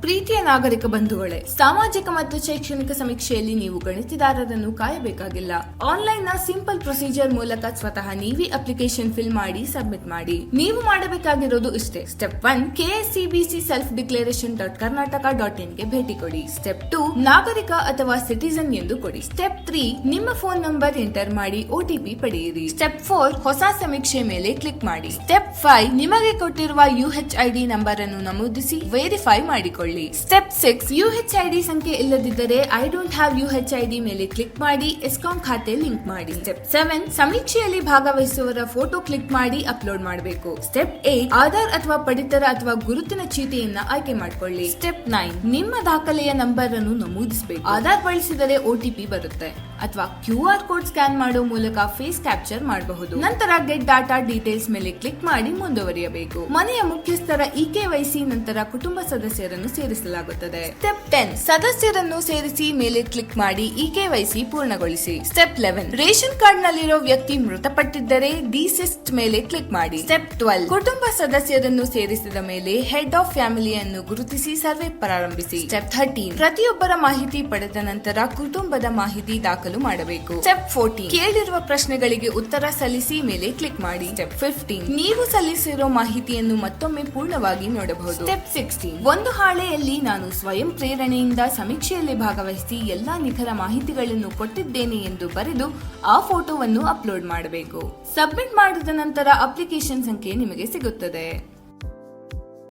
ಪ್ರೀತಿಯ ನಾಗರಿಕ ಬಂಧುಗಳೇ, ಸಾಮಾಜಿಕ ಮತ್ತು ಶೈಕ್ಷಣಿಕ ಸಮೀಕ್ಷೆಯಲ್ಲಿ ನೀವು ಗಣಿತದಾರರನ್ನು ಕಾಯಬೇಕಾಗಿಲ್ಲ. ಆನ್ಲೈನ್ ನ ಸಿಂಪಲ್ ಪ್ರೊಸೀಜರ್ ಮೂಲಕ ಸ್ವತಃ ನೀವೇ ಅಪ್ಲಿಕೇಶನ್ ಫಿಲ್ ಮಾಡಿ ಸಬ್ಮಿಟ್ ಮಾಡಿ. ನೀವು ಮಾಡಬೇಕಾಗಿರೋದು ಇಷ್ಟೇ. Step 1 KSCBC self declaration .karnataka.in ಗೆ ಭೇಟಿ ಕೊಡಿ. ಸ್ಟೆಪ್ 2 ನಾಗರಿಕ ಅಥವಾ ಸಿಟಿಸನ್ ಎಂದು ಕೊಡಿ. ಸ್ಟೆಪ್ 3 ನಿಮ್ಮ ಫೋನ್ ನಂಬರ್ ಎಂಟರ್ ಮಾಡಿ OTP ಪಡೆಯಿರಿ. ಸ್ಟೆಪ್ 4 ಹೊಸ ಸಮೀಕ್ಷೆ ಮೇಲೆ ಕ್ಲಿಕ್ ಮಾಡಿ. ಸ್ಟೆಪ್ 5 ನಿಮಗೆ ಕೊಟ್ಟಿರುವ UHID ನಂಬರ್ ಅನ್ನು ನಮೂದಿಸಿ ವೆರಿಫೈ ಮಾಡಿಕೊಳ್ಳಿ. ಸ್ಟೆಪ್ 6 UHID ಸಂಖ್ಯೆ ಇಲ್ಲದಿದ್ದರೆ ಐ ಡೋಂಟ್ ಹ್ಯಾವ್ UHID ಮೇಲೆ ಕ್ಲಿಕ್ ಮಾಡಿ ಎಸ್ಕಾಂ ಖಾತೆ ಲಿಂಕ್ ಮಾಡಿ. ಸ್ಟೆಪ್ 7 ಸಮೀಕ್ಷೆಯಲ್ಲಿ ಭಾಗವಹಿಸುವವರ ಫೋಟೋ ಕ್ಲಿಕ್ ಮಾಡಿ ಅಪ್ಲೋಡ್ ಮಾಡಬೇಕು. ಸ್ಟೆಪ್ 8 ಆಧಾರ್ ಅಥವಾ ಪಡಿತರ ಅಥವಾ ಗುರುತಿನ ಚೀಟಿಯನ್ನ ಆಯ್ಕೆ ಮಾಡಿಕೊಳ್ಳಿ. ಸ್ಟೆಪ್ 9 ನಿಮ್ಮ ದಾಖಲೆಯ ನಂಬರ್ ಅನ್ನು ನಮೂದಿಸಬೇಕು. ಆಧಾರ್ ಬಳಸಿದರೆ OTP ಬರುತ್ತೆ ಅಥವಾ QR ಕೋಡ್ ಸ್ಕ್ಯಾನ್ ಮಾಡೋ ಮೂಲಕ ಫೇಸ್ ಕ್ಯಾಪ್ಚರ್ ಮಾಡಬಹುದು. ನಂತರ ಗೆಟ್ ಡಾಟಾ ಡೀಟೇಲ್ಸ್ ಮೇಲೆ ಕ್ಲಿಕ್ ಮಾಡಿ ಮುಂದುವರಿಯಬೇಕು. ಮನೆಯ ಮುಖ್ಯಸ್ಥರ EKYC ನಂತರ ಕುಟುಂಬ ಸದಸ್ಯರನ್ನು ಸೇರಿಸಲಾಗುತ್ತದೆ. ಸ್ಟೆಪ್ 10 ಸದಸ್ಯರನ್ನು ಸೇರಿಸಿ ಮೇಲೆ ಕ್ಲಿಕ್ ಮಾಡಿ EKYC ಪೂರ್ಣಗೊಳಿಸಿ. ಸ್ಟೆಪ್ 11 ರೇಷನ್ ಕಾರ್ಡ್ ನಲ್ಲಿರೋ ವ್ಯಕ್ತಿ ಮೃತಪಟ್ಟಿದ್ದರೆ ಡಿಸಿಸ್ಟ್ ಮೇಲೆ ಕ್ಲಿಕ್ ಮಾಡಿ. ಸ್ಟೆಪ್ 12 ಕುಟುಂಬ ಸದಸ್ಯರನ್ನು ಸೇರಿಸಿದ ಮೇಲೆ ಹೆಡ್ ಆಫ್ ಫ್ಯಾಮಿಲಿಯನ್ನು ಗುರುತಿಸಿ ಸರ್ವೆ ಪ್ರಾರಂಭಿಸಿ. ಸ್ಟೆಪ್ 13 ಪ್ರತಿಯೊಬ್ಬರ ಮಾಹಿತಿ ಪಡೆದ ನಂತರ ಕುಟುಂಬದ ಮಾಹಿತಿ ದಾಖಲು ಮಾಡಬೇಕು. ಸ್ಟೆಪ್ 14 ಕೇಳಿರುವ ಪ್ರಶ್ನೆಗಳಿಗೆ ಉತ್ತರ ಸಲ್ಲಿಸಿ ಮೇಲೆ ಕ್ಲಿಕ್ ಮಾಡಿ. ಸ್ಟೆಪ್ 15 ನೀವು ಸಲ್ಲಿಸಿರೋ ಮಾಹಿತಿಯನ್ನು ಮತ್ತೊಮ್ಮೆ ಪೂರ್ಣವಾಗಿ ನೋಡಬಹುದು. ಸ್ಟೆಪ್ 16 ಒಂದು ಹಾಳೆಯಲ್ಲಿ ನಾನು ಸ್ವಯಂ ಪ್ರೇರಣೆಯಿಂದ ಸಮೀಕ್ಷೆಯಲ್ಲಿ ಭಾಗವಹಿಸಿ ಎಲ್ಲಾ ನಿಖರ ಮಾಹಿತಿಗಳನ್ನು ಕೊಟ್ಟಿದ್ದೇನೆ ಎಂದು ಬರೆದು ಆ ಫೋಟೋವನ್ನು ಅಪ್ಲೋಡ್ ಮಾಡಬೇಕು. ಸಬ್ಮಿಟ್ ಮಾಡಿದ ನಂತರ ಅಪ್ಲಿಕೇಶನ್ ಸಂಖ್ಯೆ ನಿಮಗೆ ಸಿಗುತ್ತದೆ.